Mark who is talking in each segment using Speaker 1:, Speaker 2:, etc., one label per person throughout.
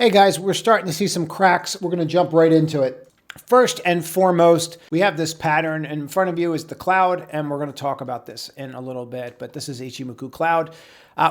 Speaker 1: Hey guys, we're starting to see some cracks. We're going to jump right into it. First and foremost, we have this pattern. In front of you is the cloud, and we're going to talk about this in a little bit, but this is Ichimoku cloud.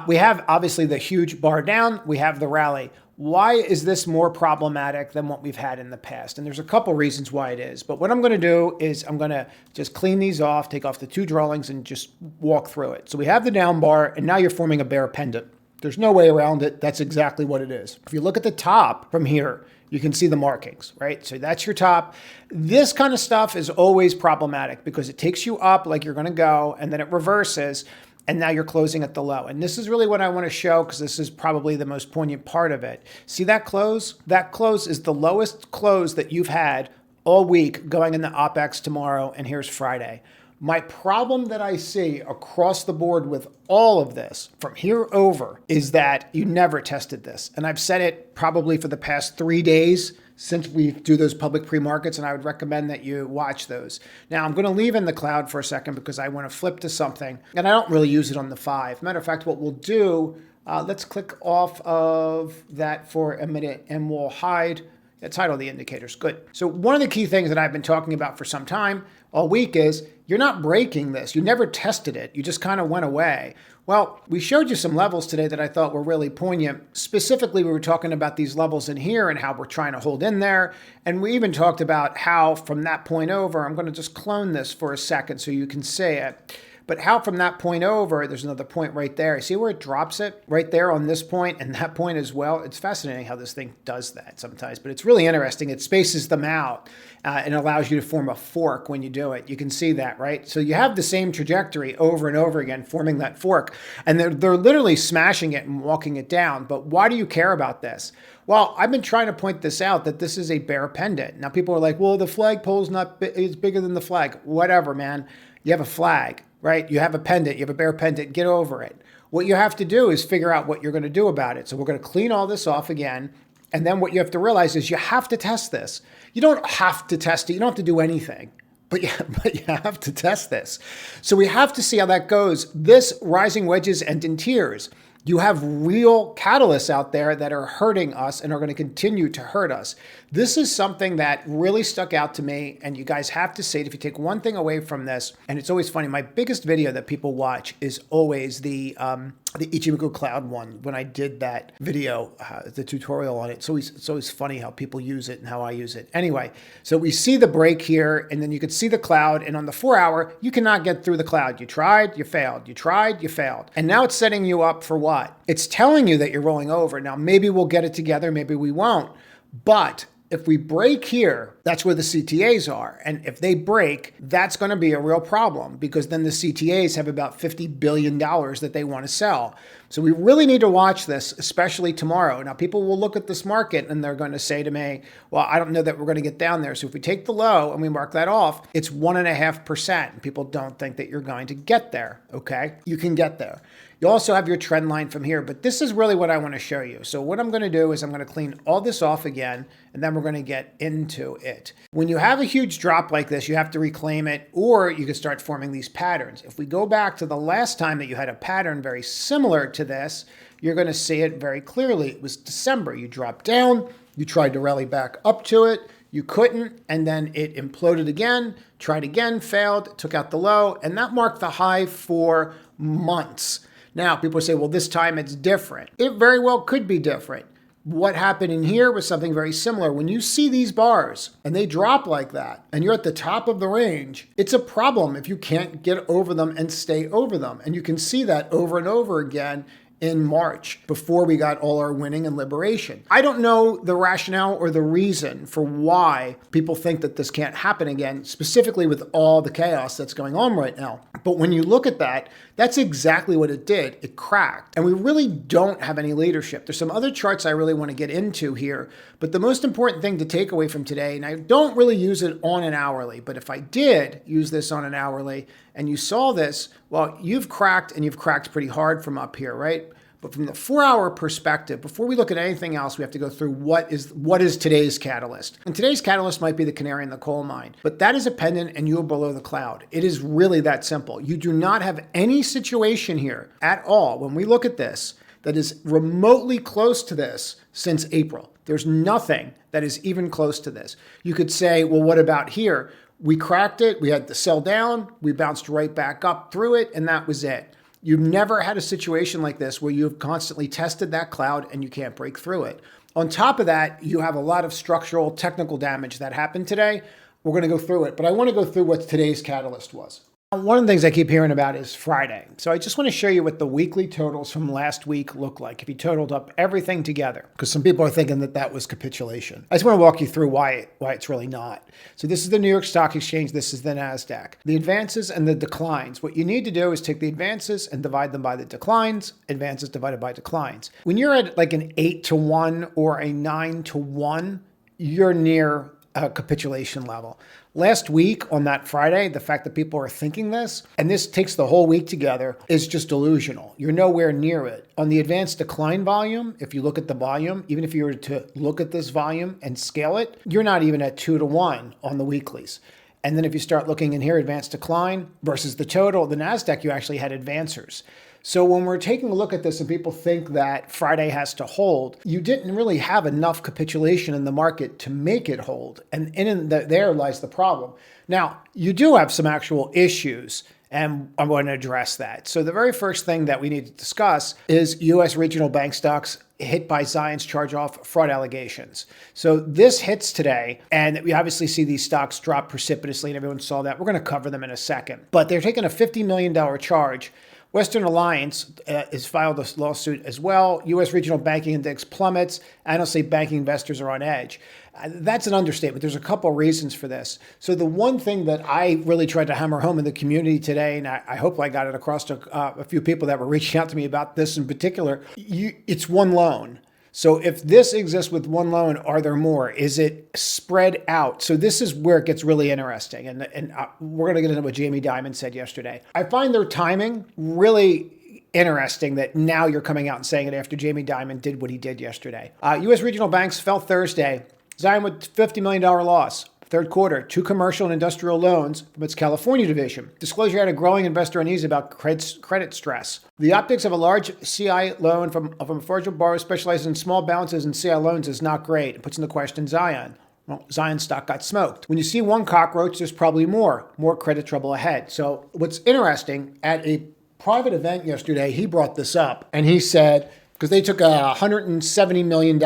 Speaker 1: We have obviously the huge bar down. We have the rally. Why is this more problematic than what we've had in the past? And there's a couple reasons why it is. But what I'm going to do is I'm going to just clean these off, take off the two drawings, and just walk through it. So we have the down bar, and now you're forming a bear pendant. There's no way around it. That's exactly what it is. If you look at the top from here, you can see the markings, right? So that's your top. This kind of stuff is always problematic because it takes you up like you're going to go, and then it reverses, and now you're closing at the low. And this is really what I want to show because this is probably the most poignant part of it. See that close? That close is the lowest close that you've had all week going into OPEX tomorrow, and here's Friday. My problem that I see across the board with all of this from here over is that you never tested this. And I've said it probably for the past 3 days since we do those public pre-markets, and I would recommend that you watch those. Now, I'm going to leave in the cloud for a second because I want to flip to something, and I don't really use it on the 5. Matter of fact, what we'll do, let's click off of that for a minute, and we'll hide. Let's hide all the indicators. Good. So one of the key things that I've been talking about for some time all week is you're not breaking this. You never tested it. You just kind of went away. Well, we showed you some levels today that I thought were really poignant. Specifically, we were talking about these levels in here and how we're trying to hold in there. And we even talked about how from that point over, I'm going to just clone this for a second so you can see it. But how from that point over, there's another point right there. See where it drops it? Right there on this point and that point as well. It's fascinating how this thing does that sometimes, but it's really interesting. It spaces them out and allows you to form a fork when you do it. You can see that, right? So you have the same trajectory over and over again, forming that fork. And they're literally smashing it and walking it down. But why do you care about this? Well, I've been trying to point this out that this is a bear pendant. Now people are like, well, the flagpole's it's bigger than the flag. Whatever, man. You have a flag. Right? You have a pendant, you have a bear pendant, get over it. What you have to do is figure out what you're going to do about it. So we're going to clean all this off again. And then what you have to realize is you have to test this. You don't have to test it. You don't have to do anything, but you have to test this. So we have to see how that goes. This rising wedges and in tiers. You have real catalysts out there that are hurting us and are going to continue to hurt us. This is something that really stuck out to me, and you guys have to see it. If you take one thing away from this, and it's always funny, my biggest video that people watch is always the Ichimoku Cloud one. When I did that video, the tutorial on it, it's always funny how people use it and how I use it. Anyway, so we see the break here, and then you can see the cloud, and on the 4 hour, you cannot get through the cloud. You tried, you failed. You tried, you failed. And now it's setting you up for what? It's telling you that you're rolling over. Now, maybe we'll get it together, maybe we won't. But if we break here, that's where the CTAs are. And if they break, that's going to be a real problem because then the CTAs have about $50 billion that they want to sell. So we really need to watch this, especially tomorrow. Now, people will look at this market and they're going to say to me, well, I don't know that we're going to get down there. So if we take the low and we mark that off, it's 1.5%. People don't think that you're going to get there. Okay, you can get there. You also have your trend line from here, but this is really what I want to show you. So what I'm going to do is I'm going to clean all this off again, and then we're going to get into it. When you have a huge drop like this, you have to reclaim it, or you can start forming these patterns. If we go back to the last time that you had a pattern very similar to this, you're going to see it very clearly. It was December. You dropped down, you tried to rally back up to it, you couldn't, and then it imploded again, tried again, failed, took out the low, and that marked the high for months. Now, people say, well, this time it's different. It very well could be different. What happened in here was something very similar. When you see these bars and they drop like that and you're at the top of the range, it's a problem if you can't get over them and stay over them. And you can see that over and over again in March before we got all our winning and liberation. I don't know the rationale or the reason for why people think that this can't happen again, specifically with all the chaos that's going on right now. But when you look at that, that's exactly what it did. It cracked. And we really don't have any leadership. There's some other charts I really want to get into here. But the most important thing to take away from today, and I don't really use it on an hourly, but if I did use this on an hourly and you saw this, well, you've cracked and you've cracked pretty hard from up here, right? But from the 4 hour perspective, before we look at anything else, we have to go through what is today's catalyst. And today's catalyst might be the canary in the coal mine, but that is a pendant and you are below the cloud. It is really that simple. You do not have any situation here at all. When we look at this, that is remotely close to this since April. There's nothing that is even close to this. You could say, well, what about here? We cracked it. We had to sell down. We bounced right back up through it, and that was it. You've never had a situation like this where you've constantly tested that cloud and you can't break through it. On top of that, you have a lot of structural technical damage that happened today. We're going to go through it, but I want to go through what today's catalyst was. One of the things I keep hearing about is Friday. So I just want to show you what the weekly totals from last week look like if you totaled up everything together, because some people are thinking that that was capitulation. I just want to walk you through why it's really not. So this is the New York Stock Exchange. This is the NASDAQ. The advances and the declines. What you need to do is take the advances and divide them by the declines. Advances divided by declines. When you're at like an 8-to-1 or a 9-to-1, you're near a capitulation level. Last week on that Friday, the fact that people are thinking this, and this takes the whole week together, is just delusional. You're nowhere near it. On the advanced decline volume, if you look at the volume, even if you were to look at this volume and scale it, you're not even at 2-to-1 on the weeklies. And then if you start looking in here, advanced decline versus the total, the NASDAQ, you actually had advancers. So when we're taking a look at this and people think that Friday has to hold, you didn't really have enough capitulation in the market to make it hold. And there lies the problem. Now, you do have some actual issues, and I'm going to address that. So the very first thing that we need to discuss is U.S. regional bank stocks hit by Zions charge-off fraud allegations. So this hits today, and we obviously see these stocks drop precipitously, and everyone saw that. We're going to cover them in a second. But they're taking a $50 million charge. Western Alliance has filed a lawsuit as well. U.S. regional banking index plummets. Honestly, banking investors are on edge. That's an understatement. There's a couple reasons for this. So the one thing that I really tried to hammer home in the community today, and I hope I got it across to a few people that were reaching out to me about this in particular, it's one loan. So if this exists with one loan, are there more? Is it spread out? So this is where it gets really interesting. And we're going to get into what Jamie Dimon said yesterday. I find their timing really interesting that now you're coming out and saying it after Jamie Dimon did what he did yesterday. U.S. regional banks fell Thursday. Zion with $50 million loss. Third quarter, 2 commercial and industrial loans from its California division. Disclosure had a growing investor unease about credit stress. The optics of a large CI loan from a foreign borrower specializing in small balances and CI loans is not great. It puts into question Zion. Well, Zion stock got smoked. When you see one cockroach, there's probably more credit trouble ahead. So what's interesting, at a private event yesterday, he brought this up, and he said, because they took a $170 million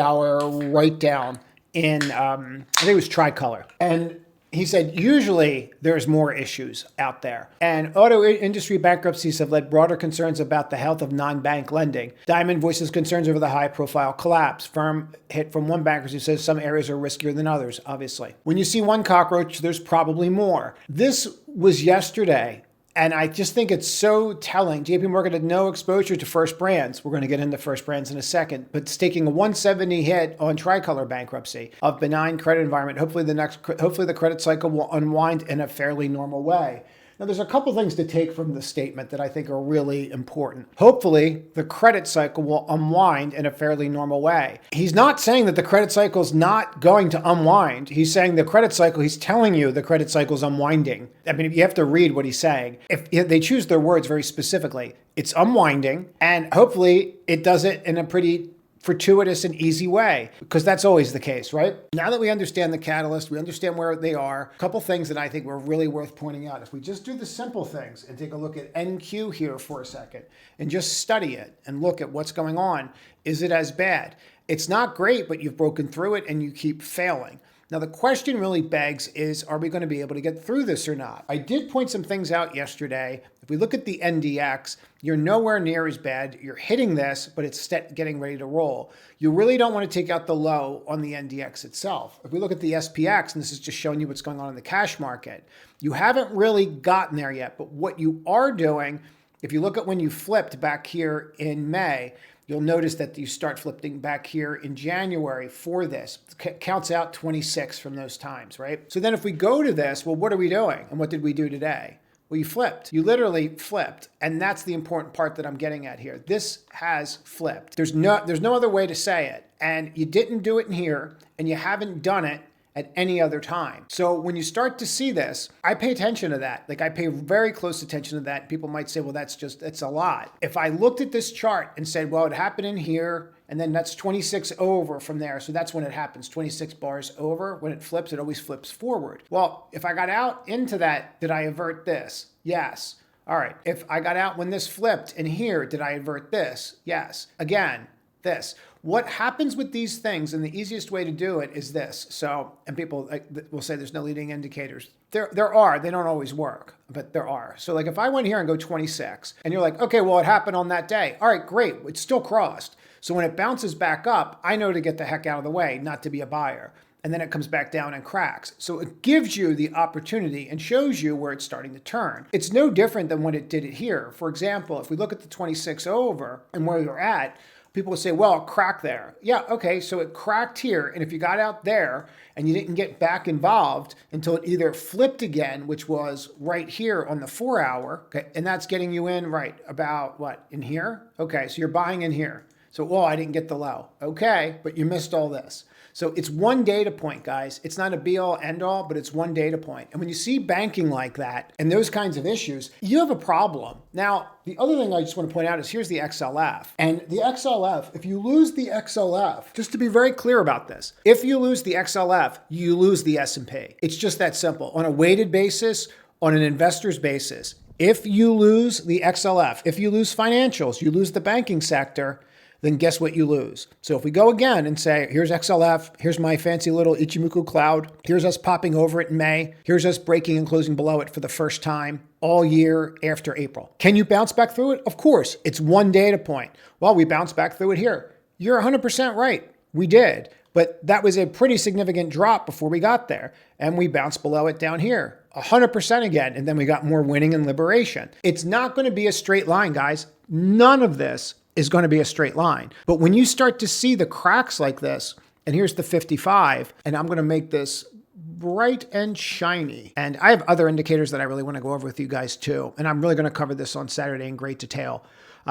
Speaker 1: write-down in, I think it was Tricolor. And he said, usually there's more issues out there. And auto industry bankruptcies have led broader concerns about the health of non-bank lending. Dimon voices concerns over the high-profile collapse. Firm hit from one bankruptcy says some areas are riskier than others, obviously. When you see one cockroach, there's probably more. This was yesterday. And I just think it's so telling. JP Morgan had no exposure to First Brands. We're going to get into First Brands in a second. But it's taking a 170 hit on Tricolor bankruptcy of benign credit environment. Hopefully the credit cycle will unwind in a fairly normal way. Now, there's a couple things to take from this statement that I think are really important. Hopefully, the credit cycle will unwind in a fairly normal way. He's not saying that the credit cycle is not going to unwind. He's saying the credit cycle, he's telling you the credit cycle is unwinding. I mean, you have to read what he's saying. If they choose their words very specifically, it's unwinding, and hopefully it does it in a pretty fortuitous and easy way, because that's always the case, right? Now that we understand the catalyst, we understand where they are, a couple things that I think were really worth pointing out. If we just do the simple things and take a look at NQ here for a second and just study it and look at what's going on, is it as bad? It's not great, but you've broken through it and you keep failing. Now, the question really begs is, are we going to be able to get through this or not? I did point some things out yesterday. If we look at the NDX, you're nowhere near as bad. You're hitting this, but it's getting ready to roll. You really don't want to take out the low on the NDX itself. If we look at the SPX, and this is just showing you what's going on in the cash market, you haven't really gotten there yet. But what you are doing, if you look at when you flipped back here in May, you'll notice that you start flipping back here in January for this. It counts out 26 from those times, right? So then if we go to this, well, what are we doing? And what did we do today? Well, you flipped. You literally flipped. And that's the important part that I'm getting at here. This has flipped. There's no other way to say it. And you didn't do it in here, and you haven't done it, at any other time. So when you start to see this, I pay attention to that. Like I pay very close attention to that. People might say, well, it's a lot. If I looked at this chart and said, well, it happened in here, and then that's 26 over from there. So that's when it happens, 26 bars over. When it flips, it always flips forward. Well, if I got out into that, did I avert this? Yes. All right. If I got out when this flipped in here, did I avert this? Yes. Again, this. What happens with these things, and the easiest way to do it is this. So, and people will say there's no leading indicators. There are. They don't always work, but there are. So like if I went here and go 26, and you're like, okay, well, it happened on that day. All right, great. It's still crossed. So when it bounces back up, I know to get the heck out of the way, not to be a buyer. And then it comes back down and cracks. So it gives you the opportunity and shows you where it's starting to turn. It's no different than when it did it here. For example, if we look at the 26 over and where you're at, people will say, well, it cracked there. Yeah, okay, so it cracked here. And if you got out there and you didn't get back involved until it either flipped again, which was right here on the 4 hour, okay, and that's getting you in right about what, in here? Okay, so you're buying in here. So, well, I didn't get the low. Okay, but you missed all this. So it's one data point, guys. It's not a be-all, end-all, but it's one data point. And when you see banking like that and those kinds of issues, you have a problem. Now, the other thing I just want to point out is here's the XLF. And the XLF, if you lose the XLF, just to be very clear about this, if you lose the XLF, you lose the S&P. It's just that simple. On a weighted basis, on an investor's basis, if you lose the XLF, if you lose financials, you lose the banking sector, then guess what you lose? So if we go again and say, here's XLF, here's my fancy little Ichimoku cloud, here's us popping over it in May, here's us breaking and closing below it for the first time all year after April. Can you bounce back through it? Of course, it's one data point. Well, we bounced back through it here. You're 100% right. We did. But that was a pretty significant drop before we got there. And we bounced below it down here, 100% again. And then we got more winning and liberation. It's not going to be a straight line, guys. None of this is going to be a straight line. But when you start to see the cracks like this, and here's the 55, and I'm going to make this bright and shiny. And I have other indicators that I really want to go over with you guys too. And I'm really going to cover this on Saturday in great detail.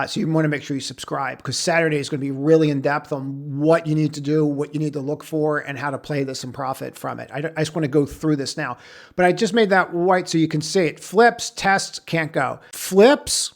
Speaker 1: So you want to make sure you subscribe because Saturday is going to be really in depth on what you need to do, what you need to look for, and how to play this and profit from it. I just want to go through this now. But I just made that white so you can see it. Flips, tests, can't go. Flips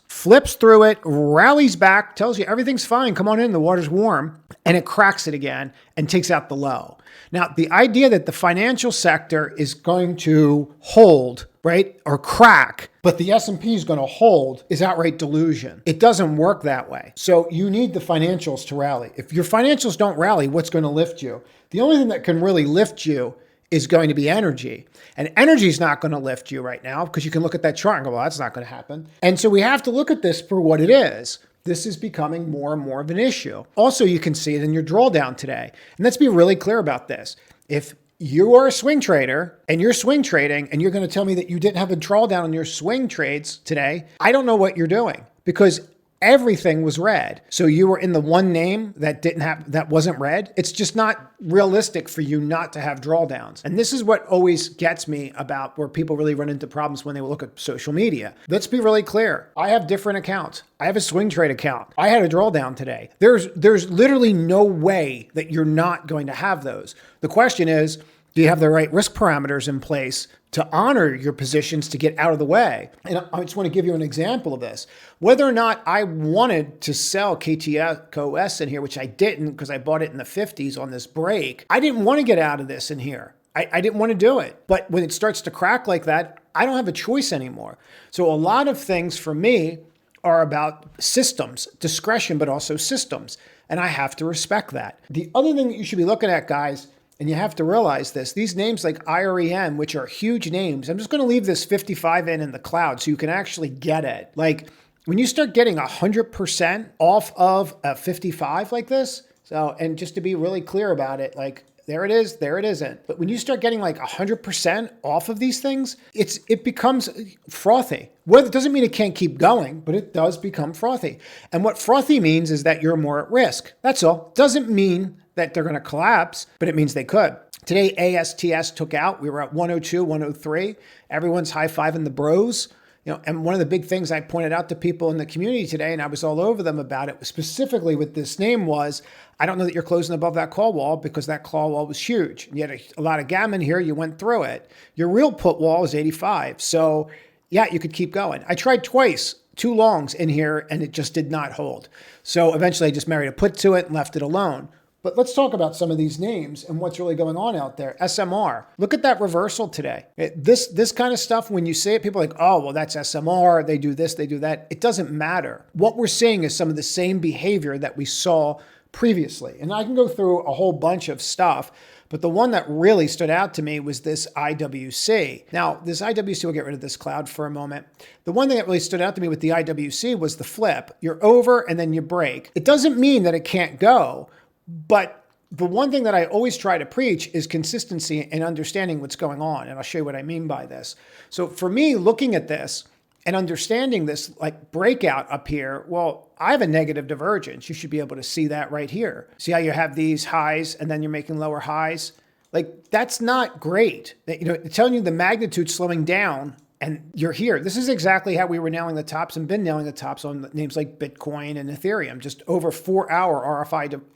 Speaker 1: through it, rallies back, tells you everything's fine. Come on in, the water's warm. And it cracks it again and takes out the low. Now, the idea that the financial sector is going to hold, right, or crack, but the S&P is going to hold is outright delusion. It doesn't work that way. So you need the financials to rally. If your financials don't rally, what's going to lift you? The only thing that can really lift you is going to be energy. And energy is not going to lift you right now because you can look at that chart and go, well, that's not going to happen. And so we have to look at this for what it is. This is becoming more and more of an issue. Also, you can see it in your drawdown today. And let's be really clear about this. If you are a swing trader and you're swing trading and you're going to tell me that you didn't have a drawdown on your swing trades today, I don't know what you're doing because everything was red. So you were in the one name that wasn't red. It's just not realistic for you not to have drawdowns. And this is what always gets me about where people really run into problems when they look at social media. Let's be really clear. I have different accounts. I have a swing trade account. I had a drawdown today. There's literally no way that you're not going to have those. The question is, do you have the right risk parameters in place to honor your positions to get out of the way? And I just want to give you an example of this. Whether or not I wanted to sell KTCOS in here, which I didn't because I bought it in the 50s on this break, I didn't want to get out of this in here. I didn't want to do it. But when it starts to crack like that, I don't have a choice anymore. So a lot of things for me are about systems, discretion, but also systems. And I have to respect that. The other thing that you should be looking at, guys, and you have to realize this, these names like IREM, which are huge names, I'm just going to leave this 55 in the cloud so you can actually get it. Like when you start getting 100% off of a 55 like this, so, and just to be really clear about it, like there it is, there it isn't. But when you start getting like 100% off of these things, it becomes frothy. Well, it doesn't mean it can't keep going, but it does become frothy. And what frothy means is that you're more at risk. That's all. Doesn't mean that they're going to collapse, but it means they could. Today, ASTS took out. We were at 102, 103. Everyone's high-fiving the bros. And one of the big things I pointed out to people in the community today, and I was all over them about it, specifically with this name was, I don't know that you're closing above that call wall because that call wall was huge. You had a lot of gammon here. You went through it. Your real put wall is 85. So yeah, you could keep going. I tried twice, 2 longs in here, and it just did not hold. So eventually I just married a put to it and left it alone. But let's talk about some of these names and what's really going on out there. SMR, look at that reversal today. This kind of stuff, when you say it, people are like, oh, well, that's SMR. They do this, they do that. It doesn't matter. What we're seeing is some of the same behavior that we saw previously. And I can go through a whole bunch of stuff, but the one that really stood out to me was this IWC. Now, this IWC, we'll get rid of this cloud for a moment. The one thing that really stood out to me with the IWC was the flip. You're over and then you break. It doesn't mean that it can't go. But the one thing that I always try to preach is consistency and understanding what's going on. And I'll show you what I mean by this. So for me, looking at this and understanding this like breakout up here, well, I have a negative divergence. You should be able to see that right here. See how you have these highs and then you're making lower highs? Like, that's not great. It's telling you the magnitude slowing down and you're here. This is exactly how we were nailing the tops and been nailing the tops on names like Bitcoin and Ethereum, just over 4-hour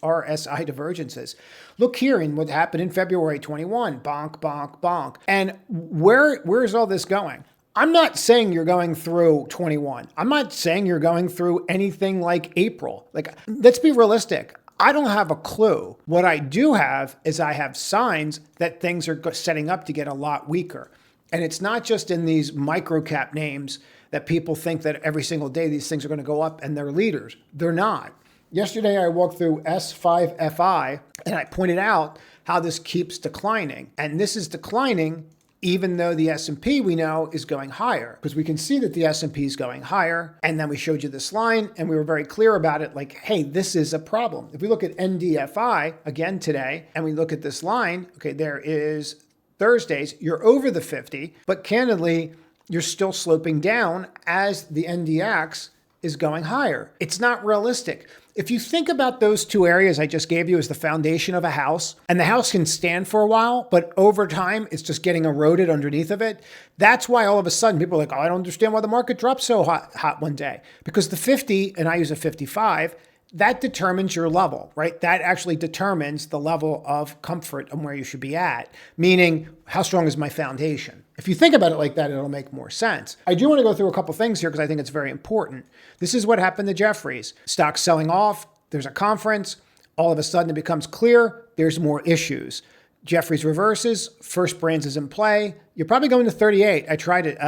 Speaker 1: RSI divergences. Look here in what happened in February 21, bonk, bonk, bonk. And where is all this going? I'm not saying you're going through 21. I'm not saying you're going through anything like April. Like, let's be realistic. I don't have a clue. What I do have is I have signs that things are setting up to get a lot weaker. And it's not just in these micro cap names that people think that every single day these things are going to go up and they're leaders. They're not. Yesterday, I walked through S5FI and I pointed out how this keeps declining. And this is declining even though the S&P we know is going higher, because we can see that the S&P is going higher. And then we showed you this line and we were very clear about it. Like, hey, this is a problem. If we look at NDFI again today, and we look at this line, okay, there is Thursdays, you're over the 50, but candidly, you're still sloping down as the NDX is going higher. It's not realistic. If you think about those 2 areas I just gave you as the foundation of a house, and the house can stand for a while, but over time, it's just getting eroded underneath of it. That's why all of a sudden people are like, oh, I don't understand why the market dropped so hot one day. Because the 50, and I use a 55, that determines your level, right? That actually determines the level of comfort and where you should be at, meaning how strong is my foundation? If you think about it like that, it'll make more sense. I do want to go through a couple things here because I think it's very important. This is what happened to Jefferies. Stocks selling off, there's a conference, all of a sudden it becomes clear there's more issues. Jefferies reverses, First Brands is in play. You're probably going to 38. I tried it.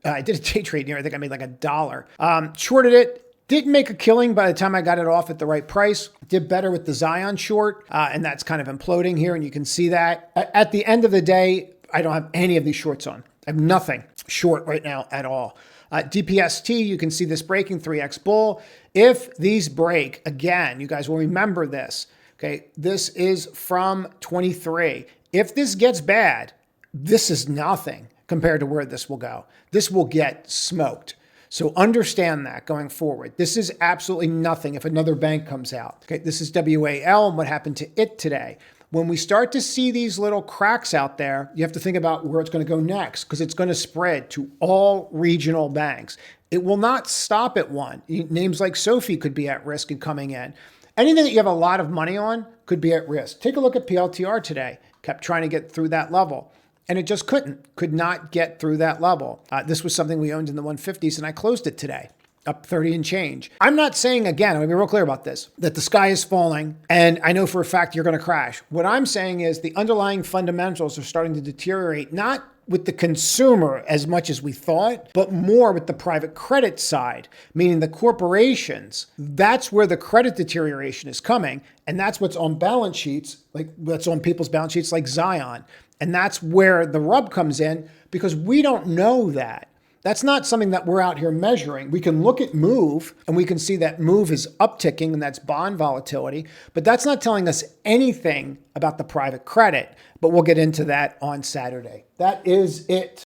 Speaker 1: I did a day trade here. I think I made like $1. Shorted it. Didn't make a killing by the time I got it off at the right price. Did better with the Zion short, and that's kind of imploding here, and you can see that. At the end of the day, I don't have any of these shorts on. I have nothing short right now at all. DPST, you can see this breaking 3x bull. If these break, again, you guys will remember this, okay? This is from 23. If this gets bad, this is nothing compared to where this will go. This will get smoked. So understand that going forward. This is absolutely nothing if another bank comes out. Okay, this is WAL and what happened to it today. When we start to see these little cracks out there, you have to think about where it's going to go next because it's going to spread to all regional banks. It will not stop at one. Names like Sophie could be at risk in coming in. Anything that you have a lot of money on could be at risk. Take a look at PLTR today. Kept trying to get through that level. And it just could not get through that level. This was something we owned in the 150s and I closed it today, up 30 and change. I'm not saying, again, I'm gonna be real clear about this, that the sky is falling and I know for a fact you're gonna crash. What I'm saying is the underlying fundamentals are starting to deteriorate, not with the consumer as much as we thought, but more with the private credit side, meaning the corporations. That's where the credit deterioration is coming. And that's what's on balance sheets, like that's on people's balance sheets like Zion. And that's where the rub comes in because we don't know that. That's not something that we're out here measuring. We can look at move and we can see that move is upticking and that's bond volatility, but that's not telling us anything about the private credit. But we'll get into that on Saturday. That is it.